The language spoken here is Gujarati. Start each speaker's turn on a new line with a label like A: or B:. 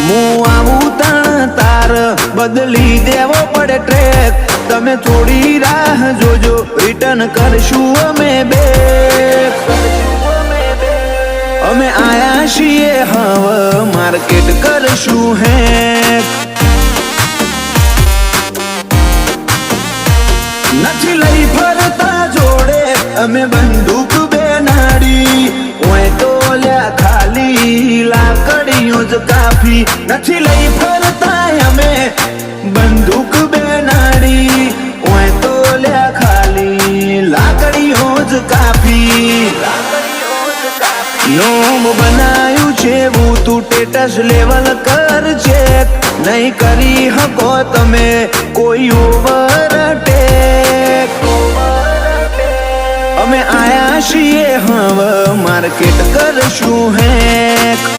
A: હું આવું તાર બદલી દેવો પડે ટ્રેક તમે થોડી રાહ જોજો રિટર્ન કરશું અમે બેક અમે આયા છીએ હવે માર્કેટ કરશું હેક નથી લઈ ફરતા જોડે અમે બંદૂક બેનાડી ઓય તો લ્યા ખાલી લાકડીઓ જ કાફી નથી લઈ ફરતા અમે બંદૂક બેનાડી ઓય તો લ્યા ખાલી લાકડીઓ જ કાફી નોમ બનાયું છે હું તું ટેટસ લેવલ કર છે નહીં કરી હકો તમે કોઈ ઓવરટેક અમે આયા છીએ હવે માર્કેટ કરશું હેક